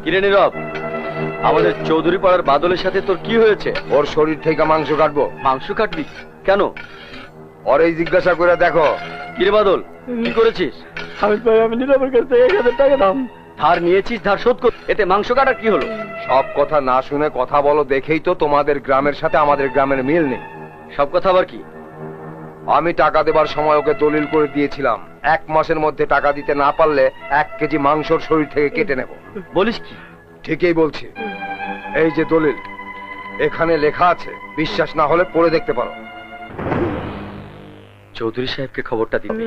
কিরে নীরব, আমাদের চৌধুরী পাড়ার বাদলের সাথে তোর কি হয়েছে? ওর শরীর থেকে মাংস কাটবো। মাংস কাটবি কেন? ওর এই জিজ্ঞাসা করে দেখো। কিরে বাদল, কি করেছিস? আমি নীরবের কাছ থেকে 1000 টাকা দাম ধার নিয়েছিস, ধার শোধ কর। এতে মাংস কাটার কি হলো? সব কথা না শুনে কথা বলো দেখেই তো তোমাদের গ্রামের সাথে আমাদের গ্রামের মিল নেই। সব কথা আবার কি? আমি টাকা দেবার সময় ওকে দলিল করে দিয়েছিলাম 1 মাসের মধ্যে টাকা দিতে না পারলে 1 কেজি মাংসর শরীর থেকে কেটে নেব। বলিস কি? ঠিকই বলছি, এই যে দলিল, এখানে লেখা আছে, বিশ্বাস না হলে পড়ে দেখতে পারো। চৌধুরী সাহেবকে খবরটা দিবি।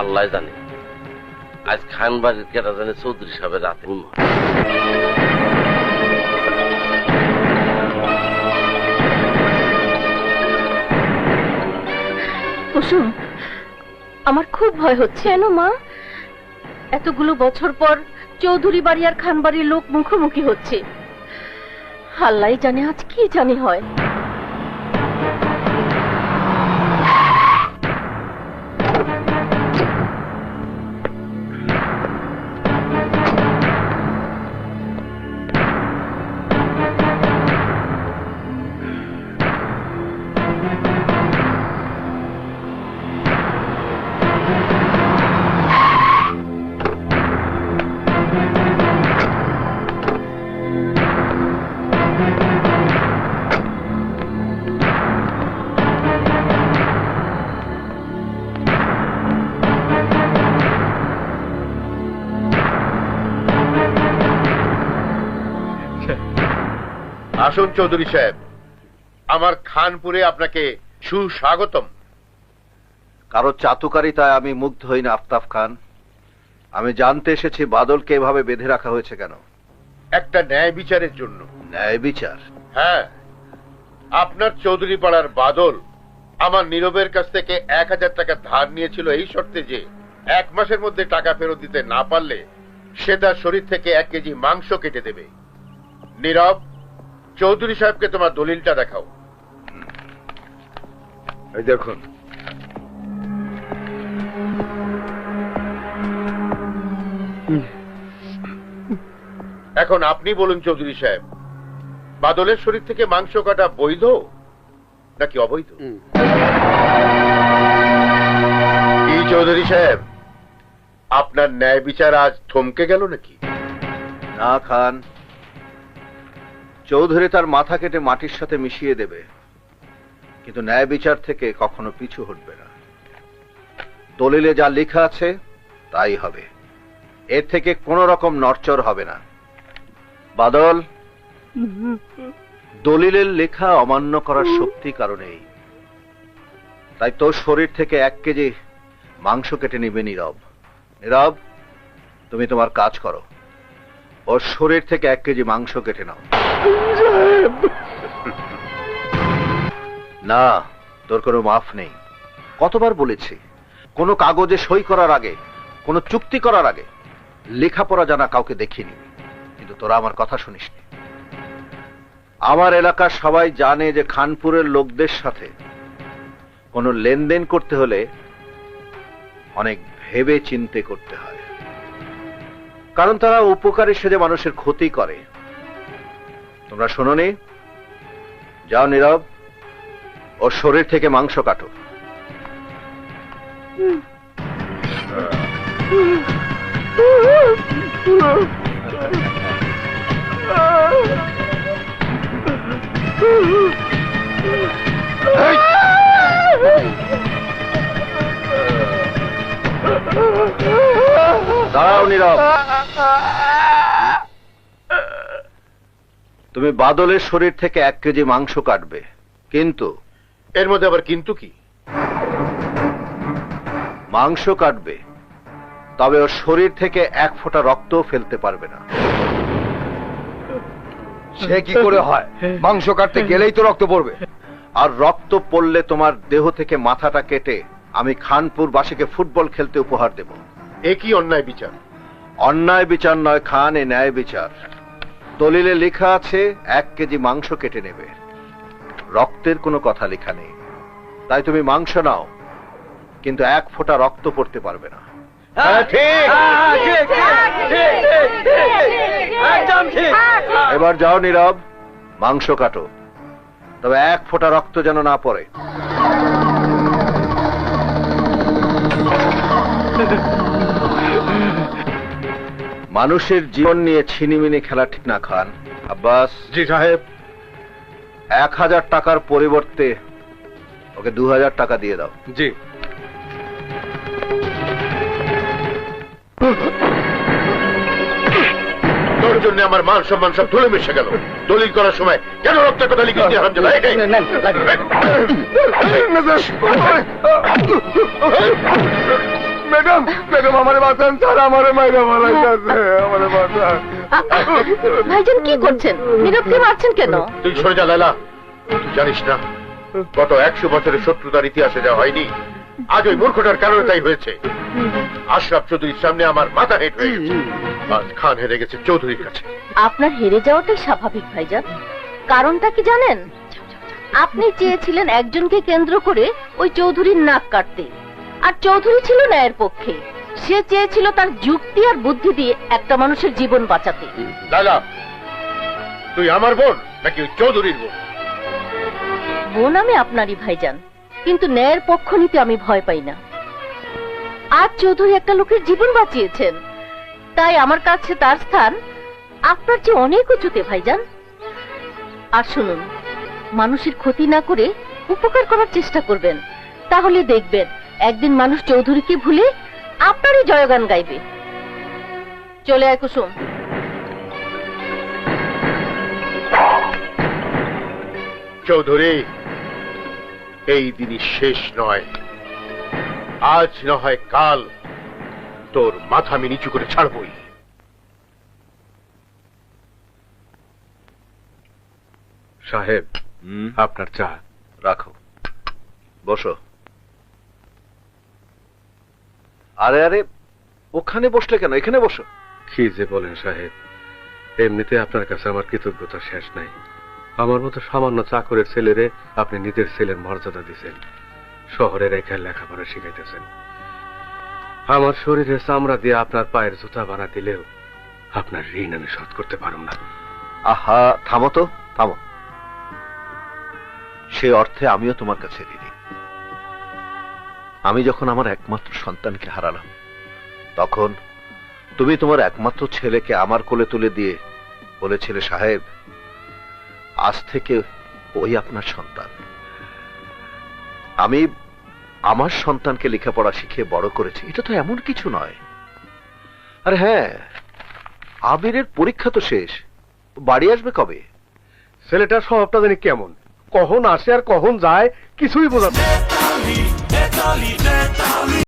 আল্লাহ জানে আজ খান বাড়ির কেটা জানে চৌধুরী সাহেবের রাতে কুসুম, আমার খুব ভয় হচ্ছে। কেন মা? এতগুলো বছর পর চৌধুরী বাড়ি আর খান বাড়ির লোক মুখোমুখি হচ্ছে। আল্লাহ জানে আজ কি জানি হয়। আসুন চৌধুরী সাহেব, আমার খানপুরে আপনাকে সুস্বাগতম। কারো চাতুকারিতায় আমি মুগ্ধ হই না আফতাব খান। আমি জানতে এসেছি বাদলকে এভাবে বেঁধে রাখা হয়েছে কেন? একটা ন্যায় বিচারের জন্য। ন্যায় বিচার? হ্যাঁ, আপনার চৌধুরী পাড়ার বাদল আমার নীরবের কাছ থেকে 1000 টাকা ধার নিয়েছিল এই শর্তে যে 1 মাসের মধ্যে টাকা ফেরত দিতে না পারলে সে তার শরীর থেকে 1 কেজি মাংস কেটে দেবে। নীরব, চৌধুরী সাহেবকে তোমার দলিলটা দেখাও। এই দেখুন, এখন আপনি বলুন চৌধুরী সাহেব, বাদলের শরীর থেকে মাংস কাটা বৈধ নাকি অবৈধ? কি চৌধুরী সাহেব, আপনার ন্যায় বিচার আজ থমকে গেল নাকি? না খান, চৌধুরী তার মাথা কেটে মাটির সাথে মিশিয়ে দেবে, কিন্তু ন্যায় বিচার থেকে কখনো পিছু হটবে না। দলিলে যা লেখা আছে তাই হবে, এর থেকে কোনো রকম নড়চড় হবে না। বাদল, দলিলের লেখা অমান্য করার শক্তি কারণেই, তাই তোর শরীর থেকে 1 কেজি মাংস কেটে নিবে নীরব। নীরব, তুমি তোমার কাজ করো, ওর শরীর থেকে 1 কেজি মাংস কেটে নাও। না, তোর কোনো মাফ নেই। কতবার বলেছি, কোনো কাগজে সই করার আগে, কোনো চুক্তি করার আগে লেখাপড়া জানা কাউকে দেখিনি, কিন্তু তোরা আমার কথা শুনিসনি। আমার এলাকার সবাই জানে যে খানপুরের লোকদের সাথে কোনো লেনদেন করতে হলে অনেক ভেবে চিন্তে করতে হয়, কারণ তারা উপকারী সেজে মানুষের ক্ষতি করে। তোমরা শোনোনি? যাও নীরব, ওর শরীর থেকে মাংস কাটো। নীরব। তুমি বাদলের শরীর থেকে 1 কেজি মাংস কাটবে, কিন্তু এর মধ্যে আবার কিন্তু কি? মাংস কাটবে, তবে ওর শরীর থেকে 1 ফোঁটা রক্তও ফেলতে পারবে না। সে কি করে হয়? মাংস কাটতে গেলেই তো রক্ত পড়বে। আর রক্ত পড়লে তোমার দেহ থেকে মাথাটা কেটে আমি খানপুরবাসীকে ফুটবল খেলতে উপহার দেব। এ কি অন্যায় বিচার? অন্যায় বিচার নয় খান, এ ন্যায় বিচার। দলিলে লেখা আছে 1 কেজি মাংস কেটে নেবে, রক্তের কোনো কথা লেখা নেই। তাই তুমি মাংস নাও, কিন্তু 1 ফোঁটা রক্ত পড়তে পারবে না। এবার যাও নীরব, মাংস কাটো, তবে 1 ফোঁটা রক্ত যেন না পড়ে। মানুষের জীবন নিয়ে ছিনিমিনি খেলা ঠিক না খান। আব্বাস। জি সাহেব। 1000 টাকার পরিবর্তে ওকে 2000 টাকা দিয়ে দাও। জি। তোর জন্য আমার মান সম্মান সব ধুলে মিশে গেল। দলিল করার সময় কেন রক্তের কথা লিখিস নি হারামজাদা? ম্যাডাম, ম্যাডাম আমারে বাঁচান স্যার, আমারে মাইরা ফেলাইতাছে, আমারে বাঁচান। ভাইজান কি করছেন? নীরবকে মারছেন কেন? তুই সরে যা লালা। তুই জানিস না গত 100 বছরের শত্রুতার ইতিহাসে যা হয়নি, আজ ওই মূর্খটার কারণে তাই হয়েছে। আশরাফ চৌধুরীর সামনে আমার মাথা হেঁট হয়ে গেছে। আজ খান হেরে গেছে চৌধুরীর কাছে। আপনার হেরে যাওয়াটাই স্বাভাবিক ভাইজান। কারণটা কি জানেন? আপনি চেয়েছিলেন একজনকে কেন্দ্র করে ওই চৌধুরীর নাক কাটতে, আর চৌধুরী ছিল ন্যায়ের পক্ষে। সে চেয়েছিল তার যুক্তি আর বুদ্ধি দিয়ে একটা মানুষের জীবন বাঁচাতে। লালা, তুই আমার বোন নাকি ওই চৌধুরীর বোন? বোন আমি আপনারই ভাইজান, কিন্তু ন্যায়ের পক্ষ নিতে আমি ভয় পাই না। আজ চৌধুরী একটা লোকের জীবন বাঁচিয়েছেন, তাই আমার কাছে তার স্থান আপনার চেয়ে অনেক উঁচুতে ভাইজান। আর শুনুন, মানুষের ক্ষতি না করে উপকার করার চেষ্টা করবেন, তাহলে দেখবেন একদিন মানুষ চৌধুরীকে ভুলে আপনারই জয়গান গাইবে। চলে আয় কুসুম। চৌধুরী, এই দিনই শেষ নয়। আজ না হয় কাল তোর মাথা আমি নিচু করে ছাড়বই। সাহেব, আপনার চা। রাখো, বসো। আরে আরে, ওখানে বসলে কেন? এখানে বসো। কি যে বলেন সাহেব, এমনিতে আপনার কাছে আমার কৃতজ্ঞতা শেষ নাই। আমার মতো সামান্য চাকরের ছেলেরে আপনি নিজের ছেলের মর্যাদা দিচ্ছেন, শহরে রেখে লেখাপড়া শিখাইতেছেন। আমার শরীরে চামড়া দিয়ে আপনার পায়ের জুতা বানা দিলেও আপনার ঋণ আমি শোধ করতে পারব না। আহা, থামো তো, থামো। সে অর্থে আমিও তোমার কাছে ঋণী। আমি যখন আমার একমাত্র সন্তানকে হারালাম, তখন তুমি তোমার একমাত্র ছেলেকে আমার কোলে তুলে দিয়ে বলেছিলে, সাহেব, আজ থেকে ওই আপনার সন্তান। আমি আমার সন্তানকে লেখাপড়া শিখিয়ে বড় করেছি, এটা তো এমন কিছু নয়। আরে হ্যাঁ, আবিরের পরীক্ষা তো শেষ, বাড়ি আসবে কবে? ছেলেটার স্বভাবটা জানি কেমন, কখন আসে আর কখন যায় কিছুই বোঝা যায় না।